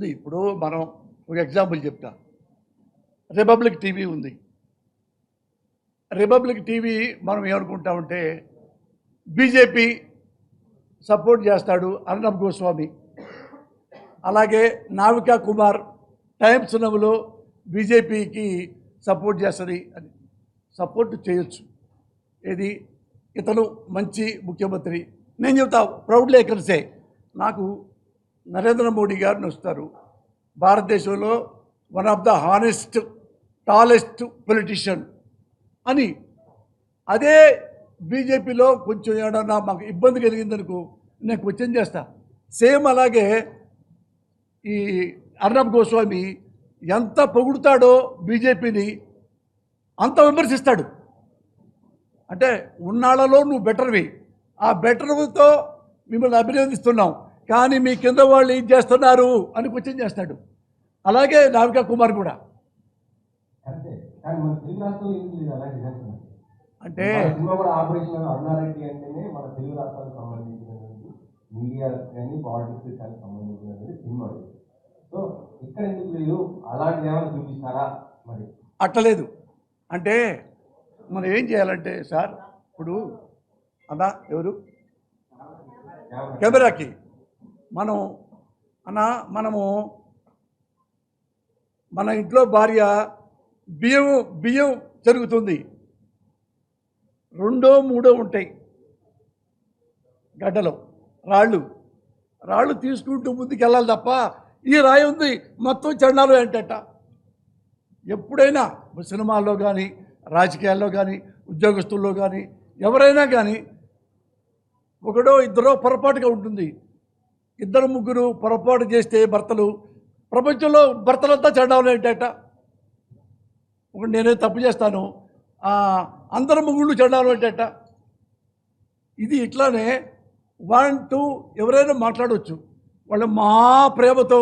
ఉంది. ఇప్పుడు మనం ఒక ఎగ్జాంపుల్ చెప్తా. రిపబ్లిక్ టీవీ ఉంది. రిపబ్లిక్ టీవీ మనం ఏమనుకుంటామంటే బీజేపీ సపోర్ట్ చేస్తాడు అర్నబ్ గోస్వామి, అలాగే నావికా కుమార్ టైమ్స్ నవ్వులో బీజేపీకి సపోర్ట్ చేస్తుంది అని సపోర్ట్ చేయొచ్చు. ఇది ఇతను మంచి ముఖ్యమంత్రి. నేను చెప్తా ప్రౌడ్లీ ఐ కెన్ సే, నాకు నరేంద్ర మోడీ గారిని వస్తారు, భారతదేశంలో one of the honest tallest politician అని. అదే బీజేపీలో కొంచెం ఏమన్నా మాకు ఇబ్బంది కలిగిందనుకో నేను క్వశ్చన్ చేస్తా. సేమ్ అలాగే ఈ అర్నబ్ గోస్వామి ఎంత పొగుడుతాడో బీజేపీని అంత విమర్శిస్తాడు. అంటే ఉన్నాళ్లలో నువ్వు బెటర్వి, ఆ బెటర్తో మిమ్మల్ని అభినందిస్తున్నాం, కానీ మీ కింద వాళ్ళు ఏం చేస్తున్నారు అని క్వశ్చన్ చేస్తాడు. అలాగే నావికా కుమార్ కూడా. అంటే మీడియా కానీ పాలిటిక్స్ కానీ సంబంధించినది సినిమా. సో ఇక్కడ ఎందుకు లేదు, అలాంటి ఏమైనా చూపిస్తారా? మరి అట్టలేదు. అంటే మనం ఏం చేయాలంటే సార్, ఇప్పుడు అన్నా ఎవరు కెమెరాకి మనము మన ఇంట్లో భార్య బియ్యం జరుగుతుంది, 2 3 ఉంటాయి గడ్డలో రాళ్ళు తీసుకుంటూ ముందుకు వెళ్ళాలి తప్ప ఈ రాయి ఉంది మొత్తం చండాలు ఏంటట. ఎప్పుడైనా సినిమాల్లో కానీ రాజకీయాల్లో కానీ ఉద్యోగస్తుల్లో కానీ ఎవరైనా కానీ ఒకడో ఇద్దరో పొరపాటుగా ఉంటుంది. 2 3 పొరపాటు చేస్తే భర్తలు, ప్రపంచంలో భర్తలంతా చండాలు ఏంటట. ఒకటి నేనే తప్పు చేస్తాను, అందరు ముగ్గుళ్ళు చండాలు ఏంటట. ఇది ఇట్లానే 1 2 ఎవరైనా మాట్లాడవచ్చు, వాళ్ళు మా ప్రేమతో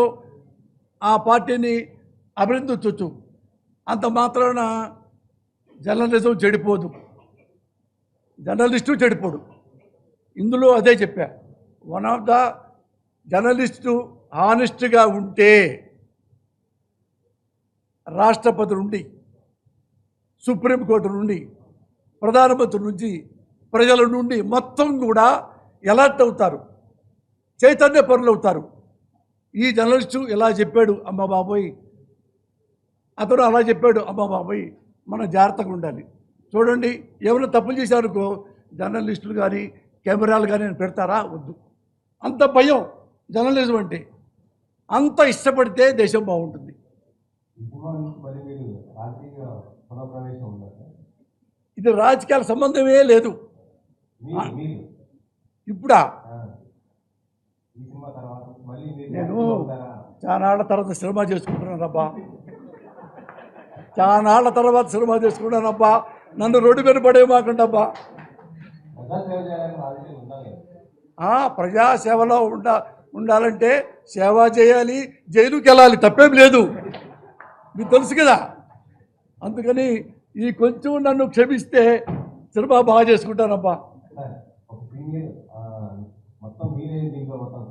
ఆ పార్టీని అభినందించవచ్చు. అంత మాత్రాన జర్నలిజం చెడిపోదు, జర్నలిస్టు చెడిపోడు. ఇందులో అదే చెప్పా, వన్ ఆఫ్ ద జర్నలిస్టు హానెస్ట్గా ఉంటే రాష్ట్రపతి నుండి, సుప్రీంకోర్టు నుండి, ప్రధానమంత్రి నుంచి, ప్రజల నుండి మొత్తం కూడా ఎలర్ట్ అవుతారు, చైతన్య పరులు అవుతారు. ఈ జర్నలిస్టు ఇలా చెప్పాడు అమ్మ బాబోయ్, అతడు అలా చెప్పాడు అమ్మ బాబోయ్, మనం జాగ్రత్తగా ఉండాలి. చూడండి, ఎవరైనా తప్పులు చేశారనుకో జర్నలిస్టులు కానీ కెమెరాలు కానీ పెడతారా? వద్దు. అంత భయం జర్నలిజం అంటే. అంత ఇష్టపడితే దేశం బాగుంటుంది. ఇది రాజకీయాల సంబంధమే లేదు. ఇప్పుడా నేను చానాళ్ళ తర్వాత సినిమా చేసుకుంటున్నానబ్బా, చానాళ్ళ తర్వాత సినిమా చేసుకుంటానబ్బా. నన్ను రోడ్డు మీద పడేయమాకండబ్బా. ప్రజాసేవలో ఉండాలంటే సేవ చేయాలి, జైలుకి వెళ్ళాలి, తప్పేం లేదు, మీకు తెలుసు కదా. అందుకని ఈ కొంచెం నన్ను క్షమిస్తే సినిమా బాగా చేసుకుంటానబ్బా. మొత్తం మీరే దీంట్లో మొత్తం